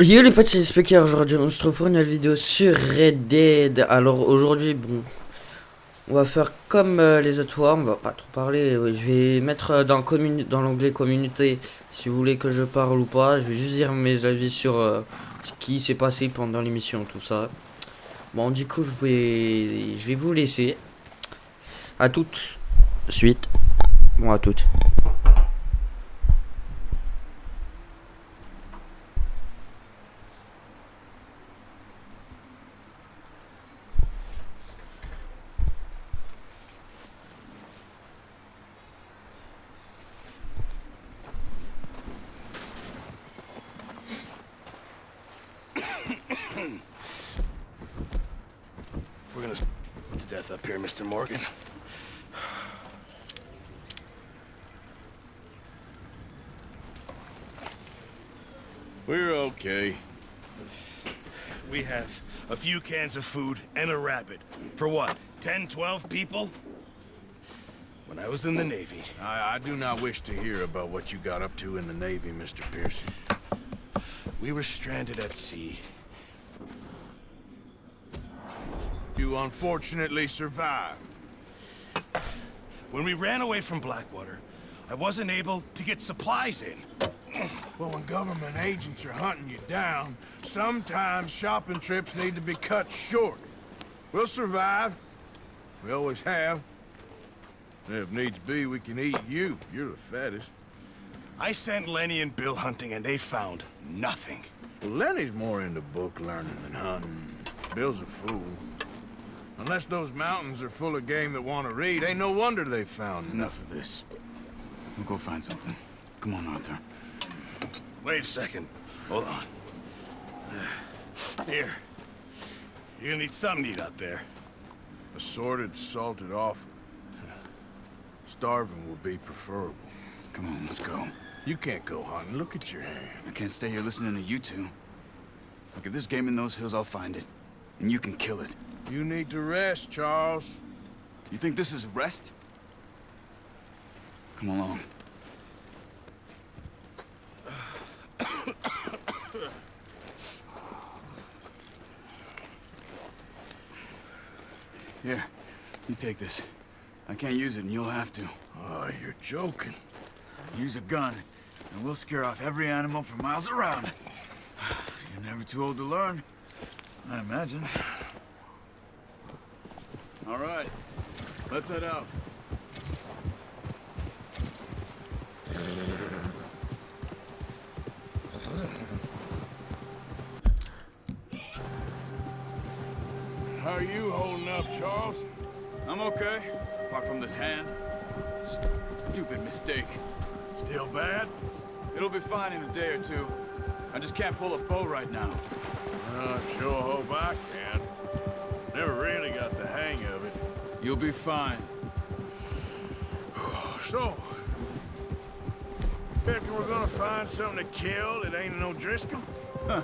Yo les potes, c'est Speaker. Aujourd'hui on se retrouve pour une nouvelle vidéo sur Red. Alors aujourd'hui, bon, on va faire comme les autres fois, on va pas trop parler. Je vais mettre dans l'onglet communauté si vous voulez que je parle ou pas. Je vais juste dire mes avis sur ce qui s'est passé pendant l'émission, tout ça. Bon, du coup, je vais vous laisser. À toutes suite. Bon, à toutes. We're gonna to death up here, Mr. Morgan. We're okay. We have a few cans of food and a rabbit. For what, 10, 12 people? When I was in the Navy. I do not wish to hear about what you got up to in the Navy, Mr. Pearson. We were stranded at sea. You unfortunately survived. When we ran away from Blackwater, I wasn't able to get supplies in. Well, when government agents are hunting you down, sometimes shopping trips need to be cut short. We'll survive. We always have. If needs be, we can eat you. You're the fattest. I sent Lenny and Bill hunting and they found nothing. Well, Lenny's more into book learning than hunting. Bill's a fool. Unless those mountains are full of game that want to read, ain't no wonder they found Enough of this. We'll go find something. Come on, Arthur. Wait a second. Hold on. Here. You're gonna need something to eat out there. assorted, salted offal. Starving would be preferable. Come on, let's go. You can't go hunting. Look at your hand. I can't stay here listening to you two. Look, if there's game in those hills, I'll find it. And you can kill it. You need to rest, Charles. You think this is rest? Come along. Here, you take this. I can't use it, and you'll have to. Oh, you're joking. Use a gun, and we'll scare off every animal for miles around. You're never too old to learn, I imagine. All right, let's head out. How are you holding up, Charles? I'm okay, apart from this hand. Stupid mistake. Still bad? It'll be fine in a day or two. I just can't pull a bow right now. I sure hope I can. Never really got the hang of it. You'll be fine. So, reckon we're gonna find something to kill that ain't no Driscoll? Huh.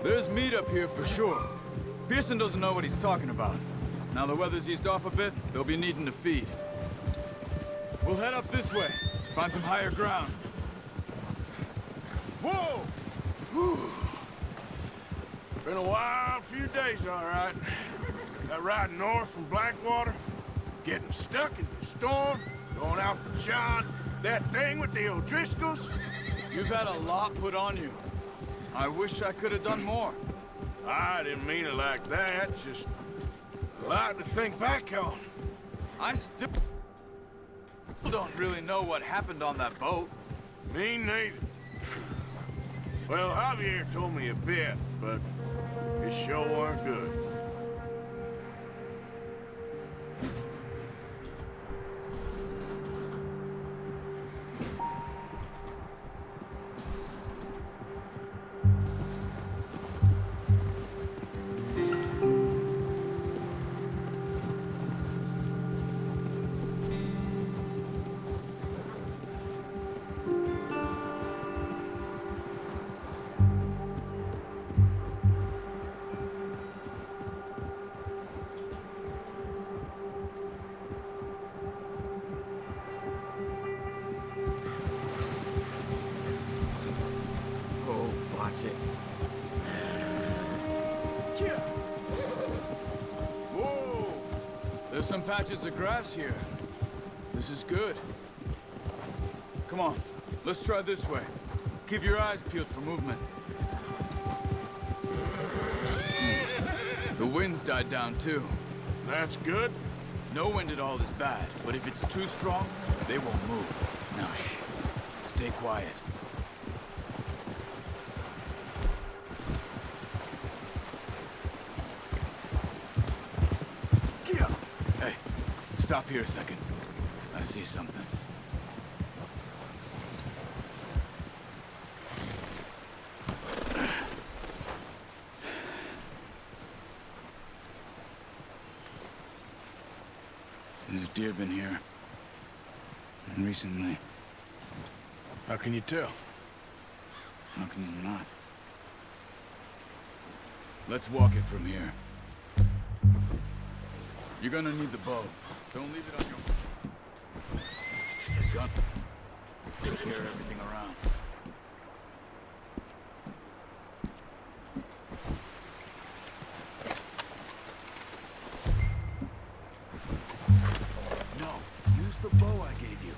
There's meat up here for sure. Pearson doesn't know what he's talking about. Now the weather's eased off a bit, they'll be needing to feed. We'll head up this way, find some higher ground. Whoa! Whew. Been a wild few days, all right. That ride north from Blackwater, getting stuck in the storm, going out for John, that thing with the O'Driscolls. You've had a lot put on you. I wish I could have done more. I didn't mean it like that, just a lot to think back on. I still don't really know what happened on that boat. Me neither. Well, Javier told me a bit, but it sure weren't good. some patches of grass here. This is good. Come on, let's try this way. Keep your eyes peeled for movement. The wind's died down too. That's good. No wind at all is bad, but if it's too strong, they won't move. Now shh, stay quiet. Hey, stop here a second. I see something. There's deer been here. And recently. How can you tell? How can you not? Let's walk it from here. You're gonna need the bow. Don't leave it on your gun. Scare everything around. No, use the bow I gave you.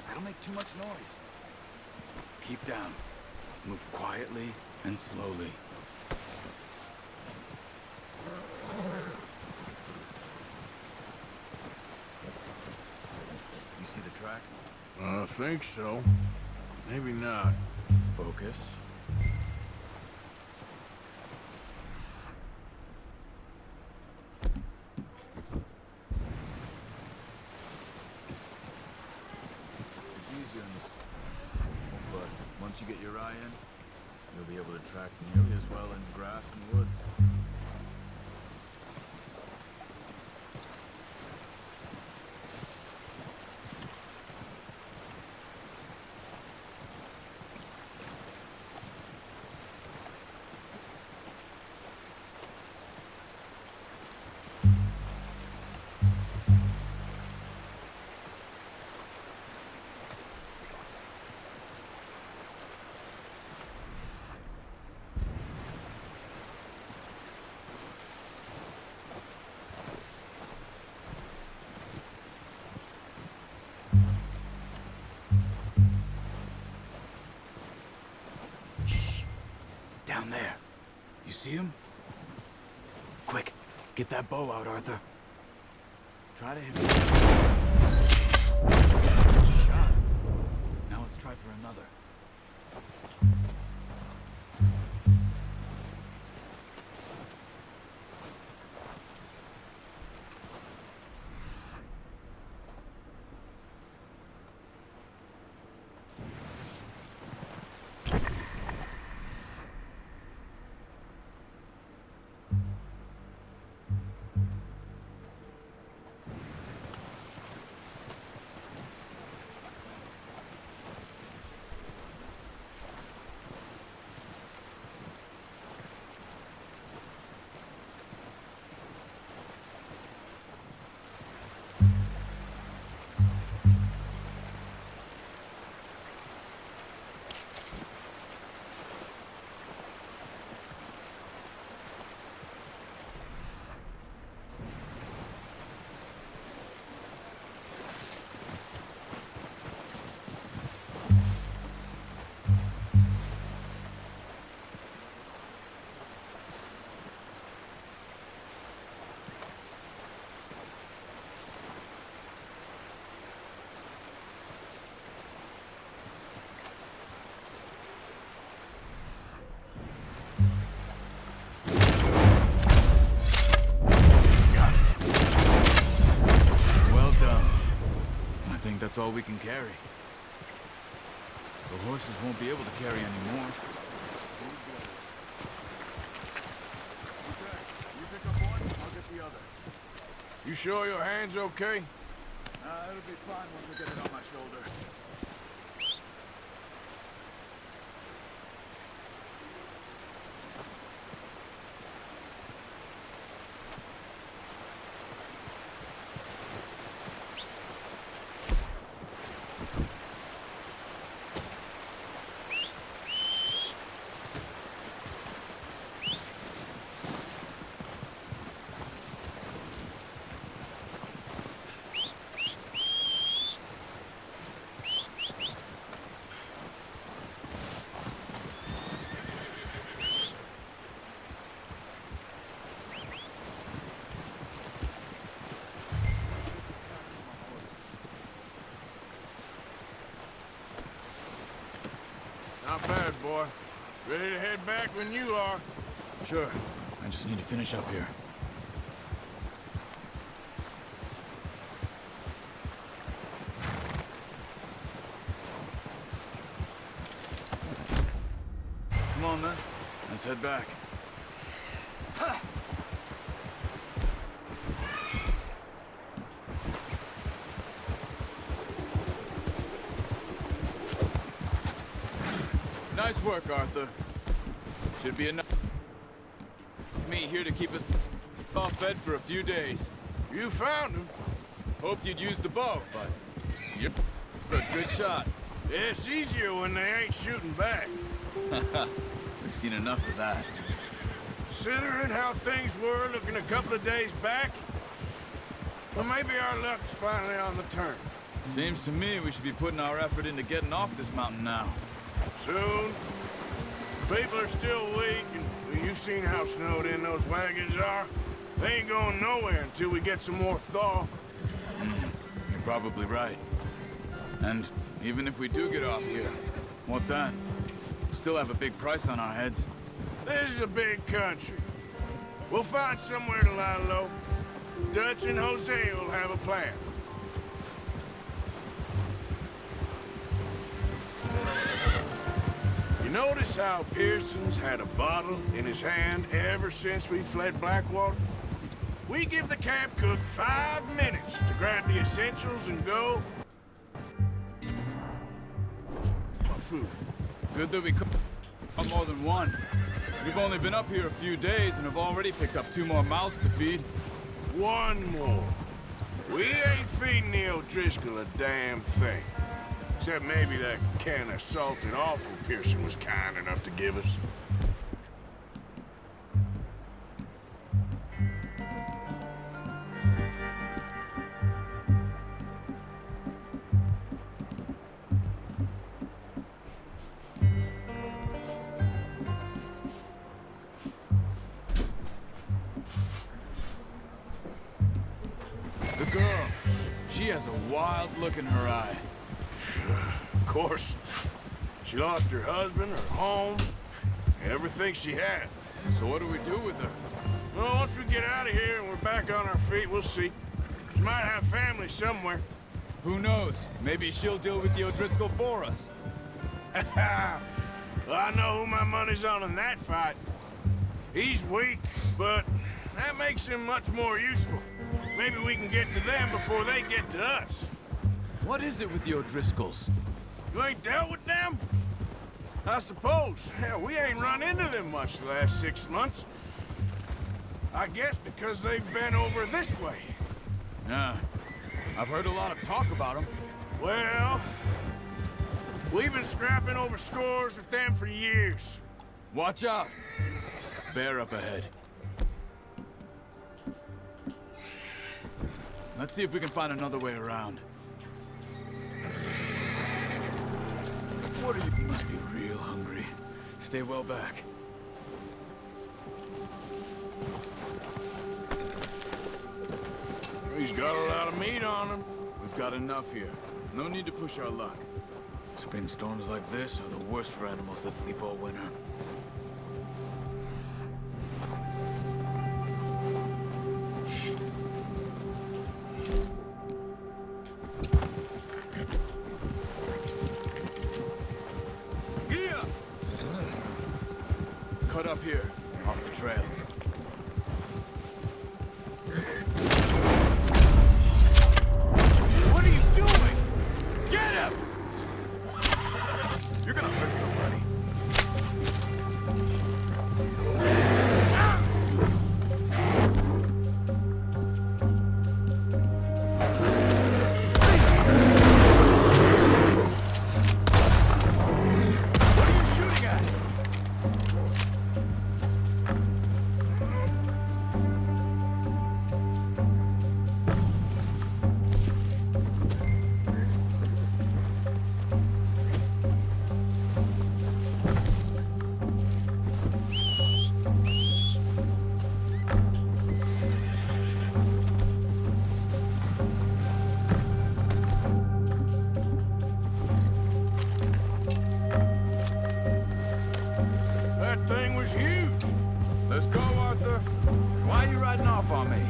That'll make too much noise. Keep down. Move quietly and slowly. You see the tracks? I think so. Maybe not. Focus. It's easier in this, but once you get your eye in, you'll be able to track nearly as well in grass and woods. Down there. You see him? Quick, get that bow out, Arthur. Try to hit him. Good shot. Now let's try for another. That's all we can carry. The horses won't be able to carry anymore. Okay, you pick up one, I'll get the other. You sure your hand's okay? It'll be fine once I get it on my shoulder. boy. Ready to head back when you are. Sure. I just need to finish up here. Come on then. Let's head back. Nice work, Arthur. Should be enough meat here to keep us all fed for a few days. You found him. Hoped you'd use the bow, but you're a good shot. It's easier when they ain't shooting back. We've seen enough of that. Considering how things were looking a couple of days back, well, maybe our luck's finally on the turn. Seems to me we should be putting our effort into getting off this mountain now. Soon. People are still weak, and well, you've seen how snowed in those wagons are. They ain't going nowhere until we get some more thaw. You're probably right. And even if we do get off here, what then? We still have a big price on our heads. This is a big country. We'll find somewhere to lie low. Dutch and Jose will have a plan. You notice how Pearson's had a bottle in his hand ever since we fled Blackwater? We give the camp cook 5 minutes to grab the essentials and go. Food. Good that we cooked more than one. We've only been up here a few days and have already picked up 2 more mouths to feed. 1 more. We ain't feeding the O'Driscoll a damn thing. Except maybe that can of salted offal Pearson was kind enough to give us. The girl, she has a wild look in her eye. Of course. She lost her husband, her home, everything she had. So what do we do with her? Well, once we get out of here and we're back on our feet, we'll see. She might have family somewhere. Who knows? Maybe she'll deal with the O'Driscoll for us. Well, I know who my money's on in that fight. He's weak, but that makes him much more useful. Maybe we can get to them before they get to us. What is it with the O'Driscolls? You ain't dealt with them? I suppose. Hell, we ain't run into them much the last 6 months. I guess because they've been over this way. Yeah, I've heard a lot of talk about them. Well, we've been scrapping over scores with them for years. Watch out! Bear up ahead. Let's see if we can find another way around. What are you? You must be real hungry. Stay well back. He's got a lot of meat on him. We've got enough here. No need to push our luck. Spring storms like this are the worst for animals that sleep all winter. Cut up here, off the trail. What are you doing? Get him! You're gonna hurt somebody. What are you shooting at? Let's go, Arthur. Why are you riding off on me?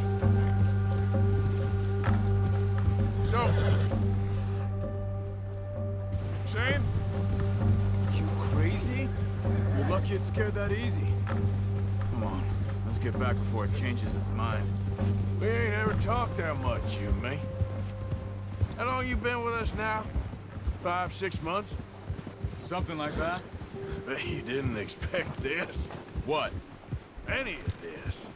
So... Saying? You crazy? You're lucky it's scared that easy. Come on, let's get back before it changes its mind. We ain't ever talked that much, you and me. How long you been with us now? 5, 6 months? Something like that? Bet you didn't expect this. What? Any of this.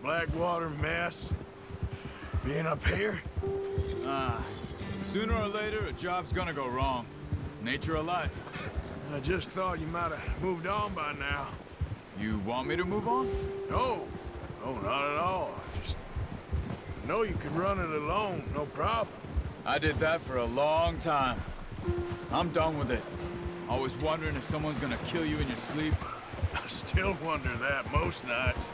Blackwater mess. Being up here? Sooner or later, a job's gonna go wrong. Nature of life. I just thought you might have moved on by now. You want me to move on? No. No, not at all. I just know you can run it alone, no problem. I did that for a long time. I'm done with it. Always wondering if someone's gonna kill you in your sleep. I still wonder that most nights.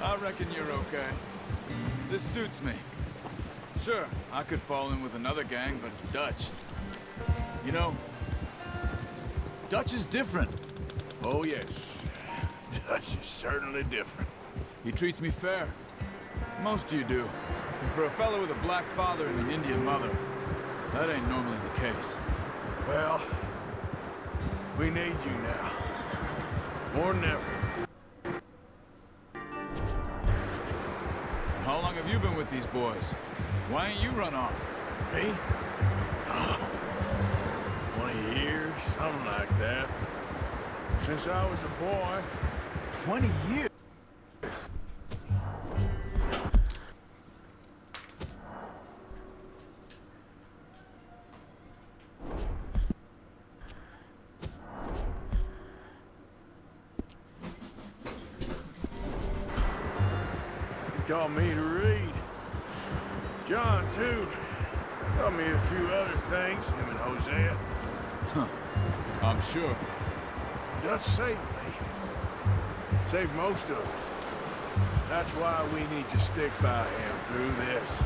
I reckon you're okay. This suits me. Sure, I could fall in with another gang, but Dutch... You know, Dutch is different. Oh, yes. Dutch is certainly different. He treats me fair. Most you do. And for a fellow with a black father and an Indian mother, that ain't normally the case. Well, we need you now. More than ever. How long have you been with these boys? Why ain't you run off? Me? 20 years, something like that. Since I was a boy. 20 years? He taught me to read. John, too. Taught me a few other things, him and Hosea. Huh. I'm sure. Dutch saved me. Saved most of us. That's why we need to stick by him through this.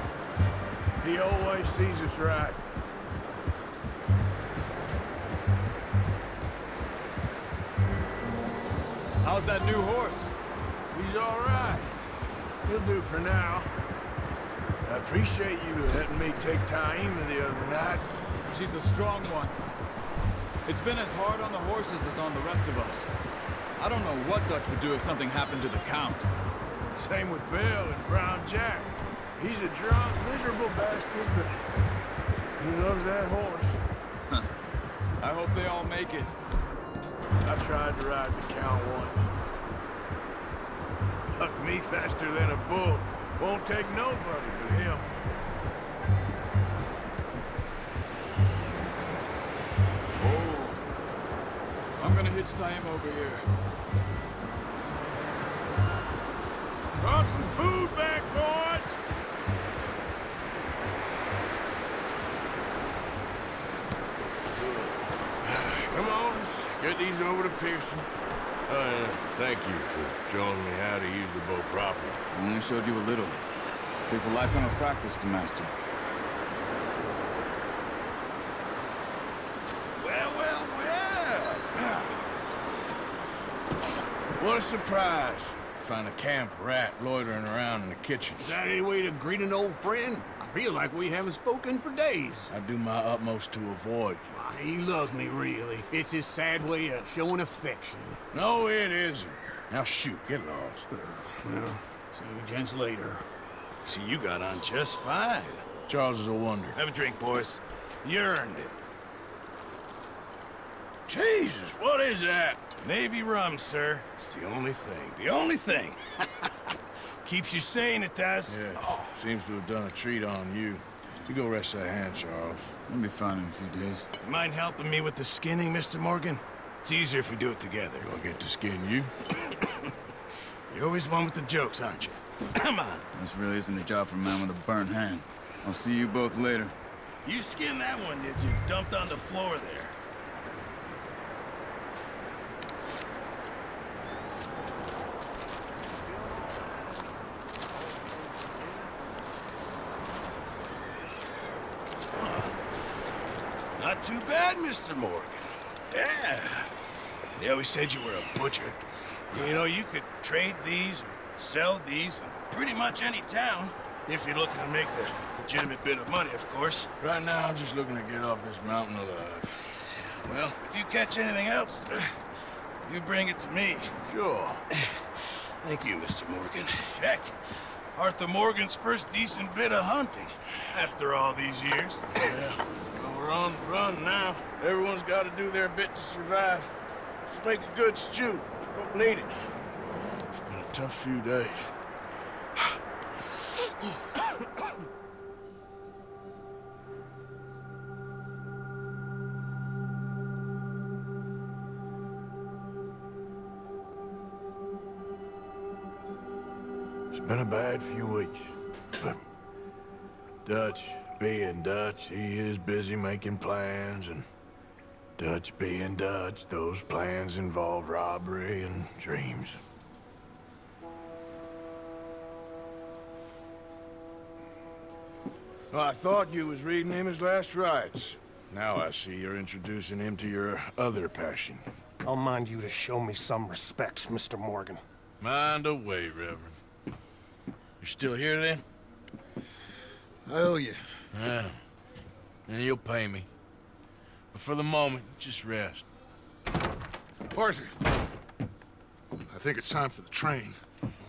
He always sees us right. How's that new horse? He's all right. He'll do for now. I appreciate you letting me take Taima the other night. She's a strong one. It's been as hard on the horses as on the rest of us. I don't know what Dutch would do if something happened to the Count. Same with Bill and Brown Jack. He's a drunk, miserable bastard, but he loves that horse. I hope they all make it. I tried to ride the Count once. Bucked me faster than a bull. Won't take nobody but him. Oh. I'm gonna hitch tie him over here. Brought some food back, boys! Come on, let's get these over to Pearson. Thank you for showing me how to use the bow properly. I only showed you a little. Takes a lifetime of practice to master. Well. What a surprise. Find a camp rat loitering around in the kitchen. Is that any way to greet an old friend? I feel like we haven't spoken for days. I do my utmost to avoid you. Why, he loves me, really. It's his sad way of showing affection. No, it isn't. Now shoot, get lost. Well, see you gents later. See, you got on just fine. Charles is a wonder. Have a drink, boys. You earned it. Jesus, what is that? Navy rum, sir. It's the only thing. The only thing. Keeps you sane, it does. Yeah, seems to have done a treat on you. You go rest that hand, Charles. I'll be fine in a few days. You mind helping me with the skinning, Mr. Morgan? It's easier if we do it together. Do I get to skin you? You're always one with the jokes, aren't you? Come on. This really isn't a job for a man with a burnt hand. I'll see you both later. You skinned that one, did you? Dumped on the floor there. Not too bad, Mr. Morgan. Yeah. They always said you were a butcher. You know, you could trade these or sell these in pretty much any town. If you're looking to make a legitimate bit of money, of course. Right now, I'm just looking to get off this mountain alive. Well, if you catch anything else, you bring it to me. Sure. Thank you, Mr. Morgan. Heck, Arthur Morgan's first decent bit of hunting after all these years. Yeah. Well, we're on the run now. Everyone's got to do their bit to survive. Just make a good stew. Folk need it. It's been a tough few days. It's been a bad few weeks, but Dutch being Dutch, he is busy making plans, and Dutch being Dutch, those plans involve robbery and dreams. Well, I thought you was reading him his last rites. Now I see you're introducing him to your other passion. I'll mind you to show me some respect, Mr. Morgan. Mind away, Reverend. You still here, then? I owe you. Yeah. And you'll pay me. But for the moment, just rest. Arthur, I think it's time for the train.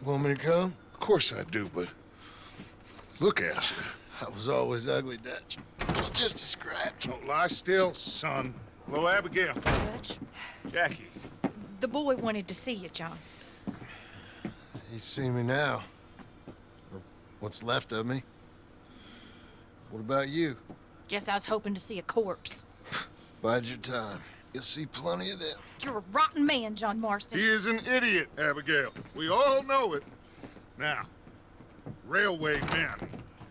Want me to come? Of course I do, but look at you. I was always ugly, Dutch. It's just a scratch. Don't lie still, son. Hello, Abigail. Dutch, Jackie. the boy wanted to see you, John. He's seen me now. Or what's left of me. What about you? Guess I was hoping to see a corpse. Bide your time. You'll see plenty of them. You're a rotten man, John Marston. He is an idiot, Abigail. We all know it. Now, railway men.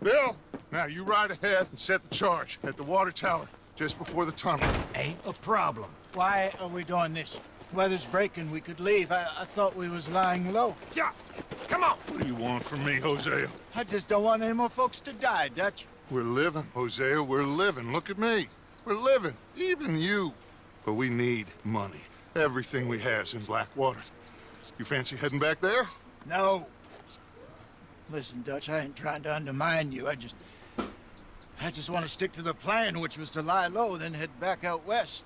Bill, now you ride ahead and set the charge at the water tower just before the tunnel. Ain't a problem. Why are we doing this? Weather's breaking, we could leave. I thought we was lying low. Yeah, come on. What do you want from me, Hosea? I just don't want any more folks to die, Dutch. We're living, Hosea, we're living. Look at me. We're living, even you. But we need money. Everything we has in Blackwater. You fancy heading back there? No. Listen, Dutch, I ain't trying to undermine you. I just want to stick to the plan, which was to lie low, then head back out west.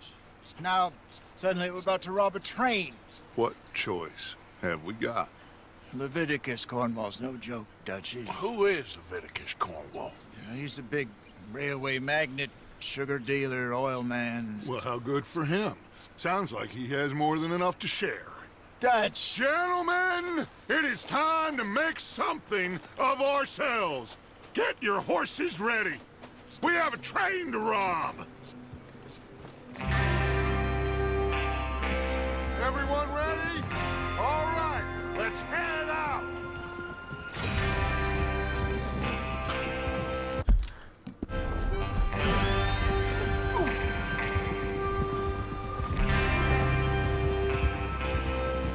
Now, suddenly we're about to rob a train. What choice have we got? Leviticus Cornwall's no joke, Dutch. Who is Leviticus Cornwall? He's a big railway magnate, sugar dealer, oil man. Well, how good for him. Sounds like he has more than enough to share. Dutch! Gentlemen, it is time to make something of ourselves. Get your horses ready. We have a train to rob. Everyone ready? All right, let's head out.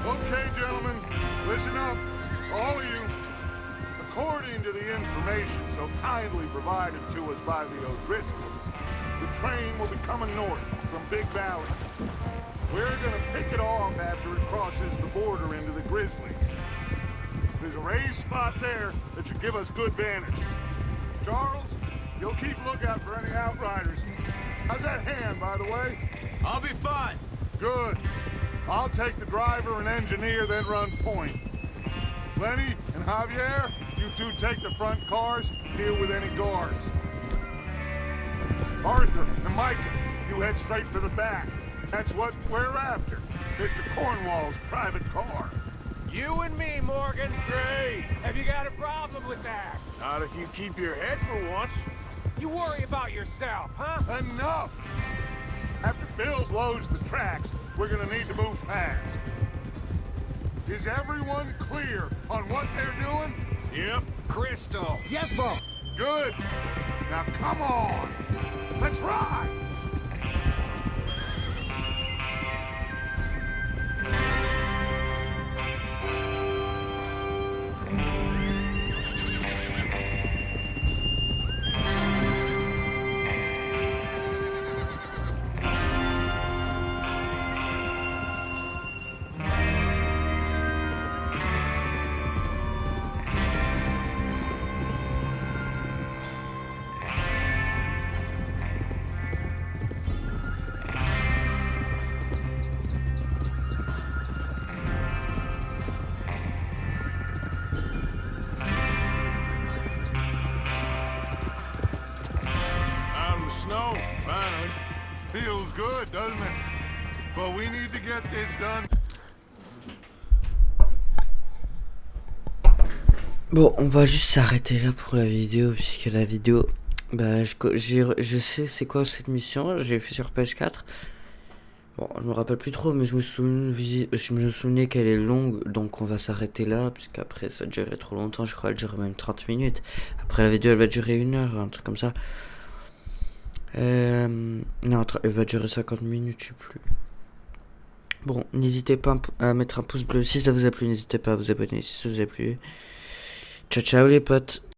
Okay, gentlemen, listen up, all of you. According to the information so kindly provided to us by the O'Driscolls, the train will be coming north from Big Valley. We're gonna pick it off after it crosses the border into the Grizzlies. There's a raised spot there that should give us good vantage. Charles, you'll keep lookout for any outriders. How's that hand, by the way? I'll be fine. Good. I'll take the driver and engineer, then run point. Lenny and Javier, you two take the front cars, deal with any guards. Arthur and Micah, you head straight for the back. That's what we're after. Mr. Cornwall's private car. You and me, Morgan. Great. Have you got a problem with that? Not if you keep your head for once. You worry about yourself, huh? Enough! After Bill blows the tracks, we're gonna need to move fast. Is everyone clear on what they're doing? Yep. Crystal. Yes, boss! Good. Now come on. Let's ride. good, doesn't it? But we need to get this done. Bon, on va juste s'arrêter là pour la vidéo, puisque la vidéo, bah, je sais c'est quoi cette mission, j'ai fait sur PS4. Bon, je me rappelle plus trop, mais je me souvenais qu'elle est longue, donc on va s'arrêter là, puisqu'après ça durerait trop longtemps, je crois qu'elle durerait même 30 minutes. Après la vidéo, elle va durer 1 heure, un truc comme ça. Non, elle va durer 50 minutes, je sais plus. Bon, n'hésitez pas à mettre un pouce bleu si ça vous a plu, n'hésitez pas à vous abonner si ça vous a plu. Ciao ciao les potes.